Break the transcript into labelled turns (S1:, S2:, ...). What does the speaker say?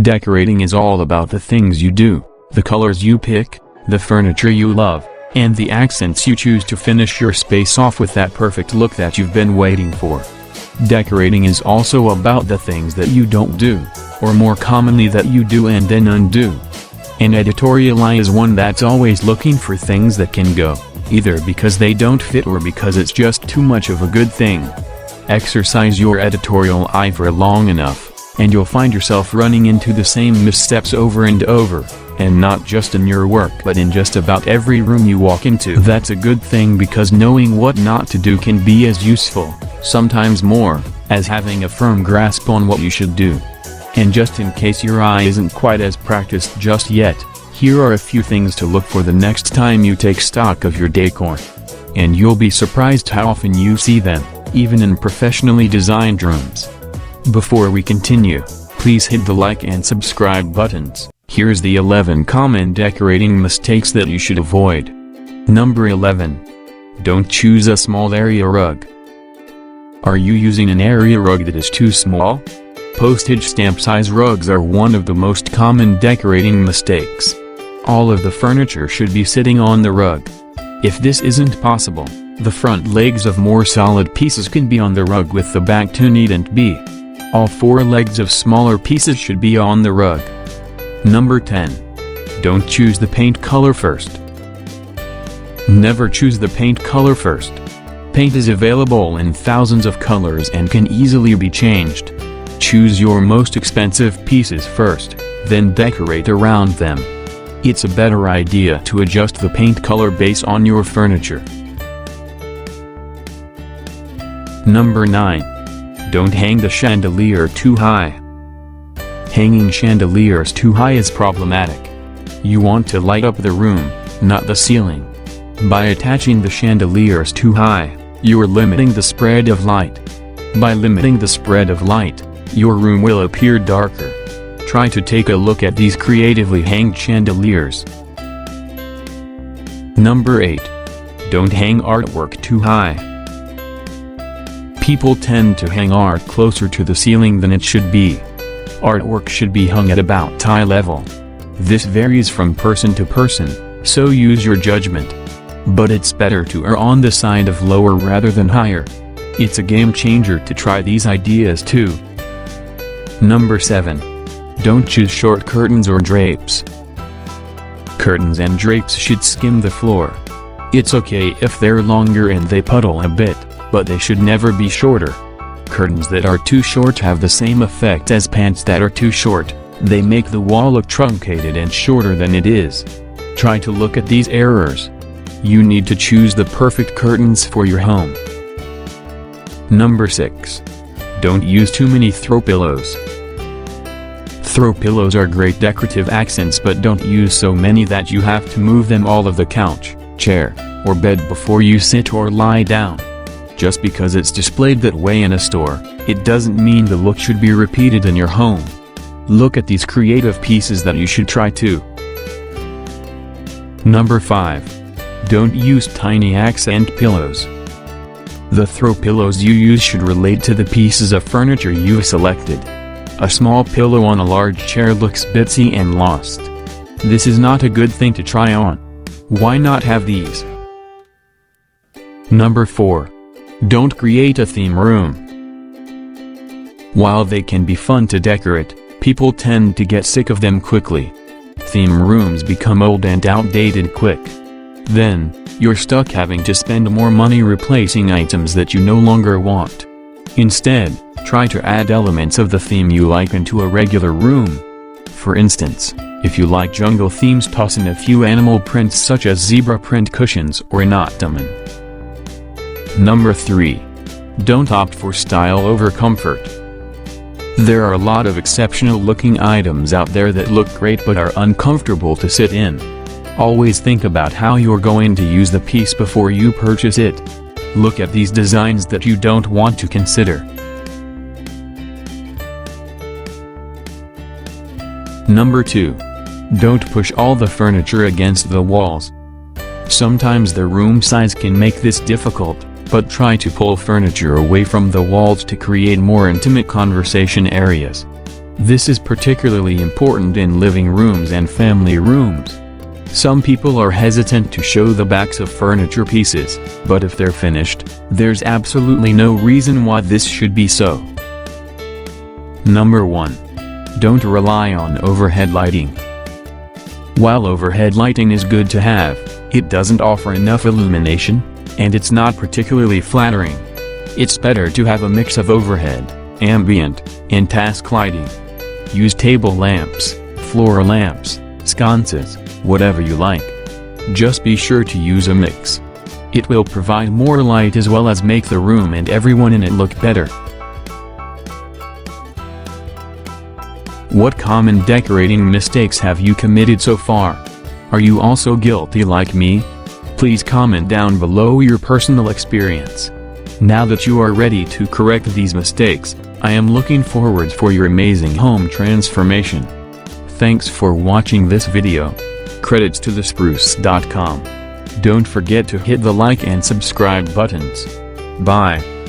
S1: Decorating is all about the things you do, the colors you pick, the furniture you love, and the accents you choose to finish your space off with that perfect look that you've been waiting for. Decorating is also about the things that you don't do, or more commonly that you do and then undo. An editorial eye is one that's always looking for things that can go, either because they don't fit or because it's just too much of a good thing. Exercise your editorial eye for long enough, and you'll find yourself running into the same missteps over and over, and not just in your work but in just about every room you walk into. That's a good thing, because knowing what not to do can be as useful, sometimes more, as having a firm grasp on what you should do. And just in case your eye isn't quite as practiced just yet, here are a few things to look for the next time you take stock of your decor. And you'll be surprised how often you see them, even in professionally designed rooms. Before we continue, please hit the like and subscribe buttons. Here's the 11 common decorating mistakes that you should avoid. Number 11. Don't choose a small area rug. Are you using an area rug that is too small? Postage stamp size rugs are one of the most common decorating mistakes. All of the furniture should be sitting on the rug. If this isn't possible, the front legs of more solid pieces can be on the rug with the back to needn't be. All four legs of smaller pieces should be on the rug. Number 10. Don't choose the paint color first. Never choose the paint color first. Paint is available in thousands of colors and can easily be changed. Choose your most expensive pieces first, then decorate around them. It's a better idea to adjust the paint color base on your furniture. Number 9. Don't hang the chandelier too high. Hanging chandeliers too high is problematic. You want to light up the room, not the ceiling. By attaching the chandeliers too high, you are limiting the spread of light. By limiting the spread of light, your room will appear darker. Try to take a look at these creatively hanged chandeliers. Number 8. Don't hang artwork too high. People tend to hang art closer to the ceiling than it should be. Artwork should be hung at about eye level. This varies from person to person, so use your judgment. But it's better to err on the side of lower rather than higher. It's a game changer to try these ideas too. Number 7. Don't choose short curtains or drapes. Curtains and drapes should skim the floor. It's okay if they're longer and they puddle a bit, but they should never be shorter. Curtains that are too short have the same effect as pants that are too short. They make the wall look truncated and shorter than it is. Try to look at these errors. You need to choose the perfect curtains for your home. Number 6. Don't use too many throw pillows. Throw pillows are great decorative accents, but don't use so many that you have to move them all of the couch, chair, or bed before you sit or lie down. Just because it's displayed that way in a store, it doesn't mean the look should be repeated in your home. Look at these creative pieces that you should try too. Number 5. Don't use tiny accent pillows. The throw pillows you use should relate to the pieces of furniture you've selected. A small pillow on a large chair looks bitsy and lost. This is not a good thing to try on. Why not have these? Number 4. Don't create a theme room. While they can be fun to decorate, people tend to get sick of them quickly. Theme rooms become old and outdated quick. Then, you're stuck having to spend more money replacing items that you no longer want. Instead, try to add elements of the theme you like into a regular room. For instance, if you like jungle themes, toss in a few animal prints such as zebra print cushions or an ottoman. Number 3. Don't opt for style over comfort. There are a lot of exceptional looking items out there that look great but are uncomfortable to sit in. Always think about how you're going to use the piece before you purchase it. Look at these designs that you don't want to consider. Number 2. Don't push all the furniture against the walls. Sometimes the room size can make this difficult, but try to pull furniture away from the walls to create more intimate conversation areas. This is particularly important in living rooms and family rooms. Some people are hesitant to show the backs of furniture pieces, but if they're finished, there's absolutely no reason why this should be so. Number 1. Don't rely on overhead lighting. While overhead lighting is good to have, it doesn't offer enough illumination, and it's not particularly flattering. It's better to have a mix of overhead, ambient, and task lighting. Use table lamps, floor lamps, sconces, whatever you like. Just be sure to use a mix. It will provide more light as well as make the room and everyone in it look better. What common decorating mistakes have you committed so far? Are you also guilty like me? Please comment down below your personal experience. Now that you are ready to correct these mistakes, I am looking forward for your amazing home transformation. Thanks for watching this video. Credits to thespruce.com. Don't forget to hit the like and subscribe buttons. Bye.